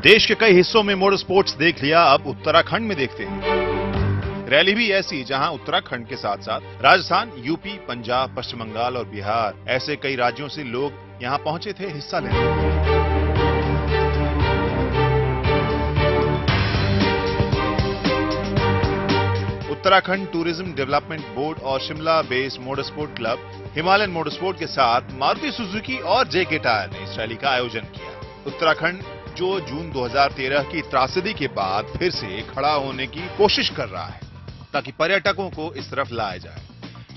देश के कई हिस्सों में मोटर स्पोर्ट्स देख लिया, अब उत्तराखंड में देखते हैं। रैली भी ऐसी जहां उत्तराखंड के साथ साथ राजस्थान, यूपी, पंजाब, पश्चिम बंगाल और बिहार ऐसे कई राज्यों से लोग यहां पहुंचे थे हिस्सा लेने। उत्तराखंड टूरिज्म डेवलपमेंट बोर्ड और Shimla based motor sport club Himalayan motor sport के साथ मारुति सुजुकी और जेके टायर ने इस रैली का आयोजन किया। उत्तराखंड जो जून 2013 की त्रासदी के बाद फिर से खड़ा होने की कोशिश कर रहा है ताकि पर्यटकों को इस तरफ लाया जाए।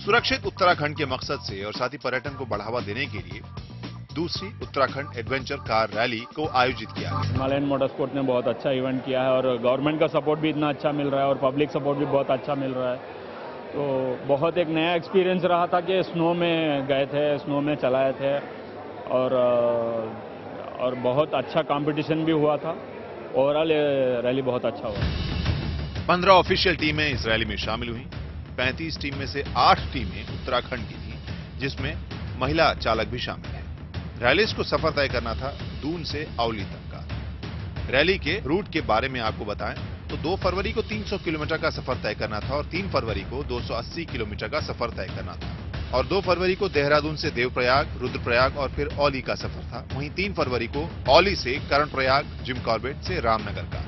सुरक्षित उत्तराखंड के मकसद से और साथ ही पर्यटन को बढ़ावा देने के लिए दूसरी उत्तराखंड एडवेंचर कार रैली को आयोजित किया गया। हिमालयन मोटर स्पोर्ट ने बहुत अच्छा इवेंट किया है और गवर्नमेंट का सपोर्ट भी इतना अच्छा मिल रहा है और पब्लिक सपोर्ट भी बहुत अच्छा मिल रहा है। तो बहुत एक नया एक्सपीरियंस रहा था कि स्नो में गए थे, स्नो में चलाए थे और बहुत अच्छा कंपटीशन भी हुआ था। ओवरऑल रैली बहुत अच्छा हुआ। 15 ऑफिशियल टीमें इस रैली में शामिल हुई। 35 टीम में से 8 टीमें उत्तराखंड की थी, जिसमें महिला चालक भी शामिल है। रैलीज को सफर तय करना था दून से औली तक का। रैली के रूट के बारे में आपको बताएं तो 2 फरवरी को 300 किलोमीटर का सफर तय करना था और 3 फरवरी को 280 किलोमीटर का सफर तय करना था और 2 फरवरी को देहरादून से देवप्रयाग, रुद्रप्रयाग और फिर औली का सफर था। वहीं 3 फरवरी को औली से कर्णप्रयाग, जिम कॉर्बेट से रामनगर का,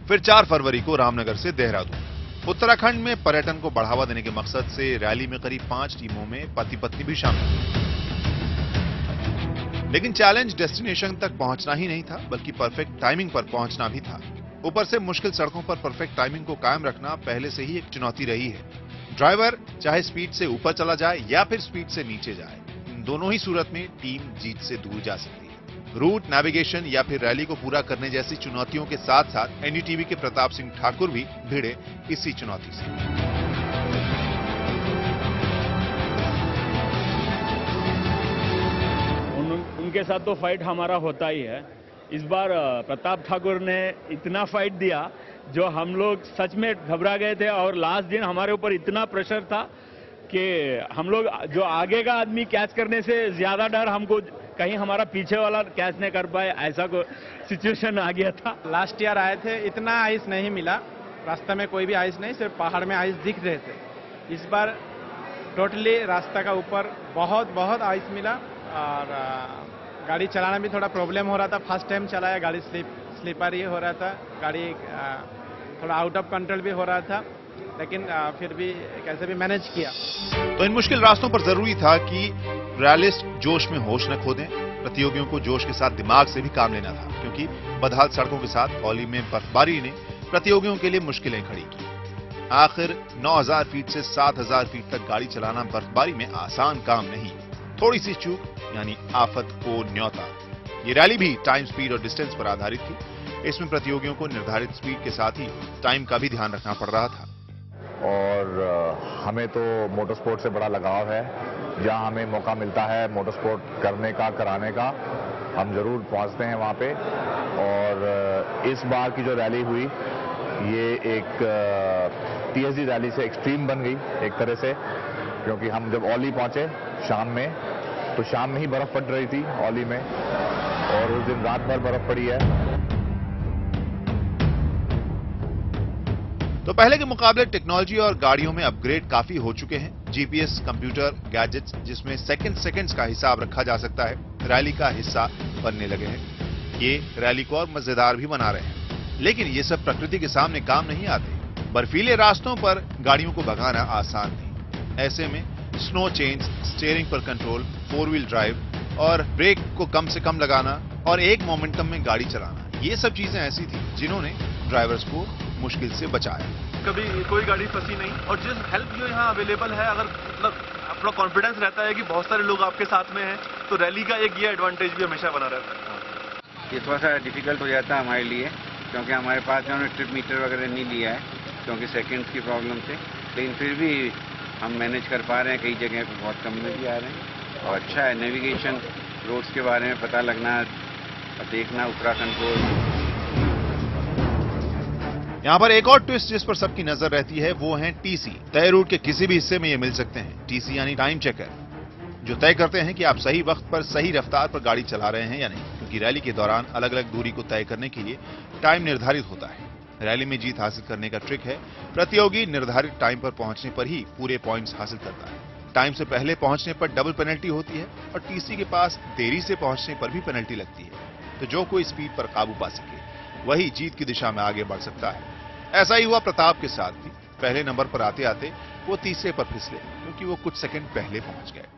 फिर 4 फरवरी को रामनगर से देहरादून। उत्तराखंड में पर्यटन को बढ़ावा देने के मकसद से रैली में करीब 5 टीमों में पति पत्नी भी शामिल हुए। लेकिन चैलेंज डेस्टिनेशन तक पहुंचना ही नहीं था, बल्कि परफेक्ट टाइमिंग पर पहुंचना भी था। ऊपर से मुश्किल सड़कों पर परफेक्ट टाइमिंग को कायम रखना पहले से ही एक चुनौती रही है। ड्राइवर चाहे स्पीड से ऊपर चला जाए या फिर स्पीड से नीचे जाए, इन दोनों ही सूरत में टीम जीत से दूर जा सकती है। रूट, नेविगेशन या फिर रैली को पूरा करने जैसी चुनौतियों के साथ साथ एनडीटीवी के प्रताप सिंह ठाकुर भी भिड़े इसी चुनौती से। उनके साथ तो फाइट हमारा होता ही है। इस बार प्रताप ठाकुर ने इतना फाइट दिया जो हम लोग सच में घबरा गए थे और लास्ट दिन हमारे ऊपर इतना प्रेशर था कि हम लोग जो आगे का आदमी कैच करने से ज्यादा डर हमको कहीं हमारा पीछे वाला कैच नहीं कर पाए, ऐसा कोई सिचुएशन आ गया था। लास्ट ईयर आए थे, इतना आइस नहीं मिला, रास्ते में कोई भी आइस नहीं, सिर्फ पहाड़ में आइस दिख रहे थे। इस बार टोटली रास्ता का ऊपर बहुत आइस मिला और गाड़ी चलाना भी थोड़ा प्रॉब्लम हो रहा था। फर्स्ट टाइम चलाया, गाड़ी स्लीपर ही हो रहा था, गाड़ी थोड़ा आउट ऑफ कंट्रोल भी हो रहा था, लेकिन फिर भी कैसे भी मैनेज किया। तो इन मुश्किल रास्तों पर जरूरी था कि रैलिस्ट जोश में होश न खो दें। प्रतियोगियों को जोश के साथ दिमाग से भी काम लेना था, क्योंकि बदहाल सड़कों के साथ औली में बर्फबारी ने प्रतियोगियों के लिए मुश्किलें खड़ी की। आखिर 9000 फीट से 7000 फीट तक गाड़ी चलाना बर्फबारी में आसान काम नहीं। थोड़ी सी चूक यानी आफत को न्योता। ये रैली भी टाइम, स्पीड और डिस्टेंस पर आधारित थी। इसमें प्रतियोगियों को निर्धारित स्पीड के साथ ही टाइम का भी ध्यान रखना पड़ रहा था। और हमें तो मोटर स्पोर्ट से बड़ा लगाव है। जहां हमें मौका मिलता है मोटर स्पोर्ट करने का, कराने का, हम जरूर पहुंचते हैं वहां पे। और इस बार की जो रैली हुई ये एक टीएसडी रैली से एक्सट्रीम बन गई एक तरह से, क्योंकि हम जब औली पहुंचे शाम में, तो शाम में ही बर्फ पड़ रही थी औली में और उस दिन रात भर बर्फ पड़ी है। तो पहले के मुकाबले टेक्नोलॉजी और गाड़ियों में अपग्रेड काफी हो चुके हैं। जीपीएस, कंप्यूटर, गैजेट्स जिसमें सेकंड्स का हिसाब रखा जा सकता है, रैली का हिस्सा बनने लगे हैं। ये रैली को और मजेदार भी बना रहे हैं। लेकिन ये सब प्रकृति के सामने काम नहीं आते। बर्फीले रास्तों पर गाड़ियों को भगाना आसान नहीं। ऐसे में स्नो चेंज, स्टीयरिंग पर कंट्रोल, 4 व्हील ड्राइव और ब्रेक को कम से कम लगाना और एक मोमेंटम में गाड़ी चलाना, ये सब चीजें ऐसी थी जिन्होंने ड्राइवर्स को मुश्किल से बचाया। कभी कोई गाड़ी फंसी नहीं और जिस हेल्प जो यहाँ अवेलेबल है, अगर मतलब अपना कॉन्फिडेंस रहता है कि बहुत सारे लोग आपके साथ में हैं, तो रैली का एक ये एडवांटेज भी हमेशा बना रहता है। ये थोड़ा सा डिफिकल्ट हो जाता है हमारे लिए, क्योंकि हमारे पास जो ट्रिप मीटर वगैरह नहीं लिया है, क्योंकि सेकेंड्स की प्रॉब्लम से। लेकिन फिर भी हम मैनेज कर पा रहे हैं। कई जगह पे बहुत कम में भी आ रहे हैं और अच्छा है। नेविगेशन, रोड्स के बारे में पता लगना, देखना उत्तराखंड को। यहाँ पर एक और ट्विस्ट जिस पर सबकी नजर रहती है वो है टीसी। तय रूट के किसी भी हिस्से में ये मिल सकते हैं। टीसी यानी टाइम चेकर। जो तय करते हैं कि आप सही वक्त पर सही रफ्तार पर गाड़ी चला रहे हैं या नहीं, क्योंकि रैली के दौरान अलग अलग दूरी को तय करने के लिए टाइम निर्धारित होता है। रैली में जीत हासिल करने का ट्रिक है, प्रतियोगी निर्धारित टाइम पर पहुंचने पर ही पूरे पॉइंट्स हासिल करता है। टाइम से पहले पहुंचने पर डबल पेनल्टी होती है और टीसी के पास देरी से पहुंचने पर भी पेनल्टी लगती है। तो जो कोई स्पीड पर काबू पा सके वही जीत की दिशा में आगे बढ़ सकता है। ऐसा ही हुआ प्रताप के साथ भी। पहले नंबर पर आते आते वो तीसरे पर फिसले, क्योंकि वो कुछ सेकंड पहले पहुंच गए।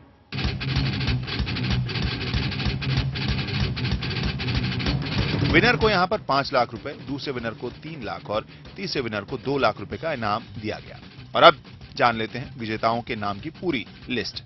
विनर को यहां पर 5 लाख रुपए, दूसरे विनर को 3 लाख और तीसरे विनर को 2 लाख रुपए का इनाम दिया गया। और अब जान लेते हैं विजेताओं के नाम की पूरी लिस्ट।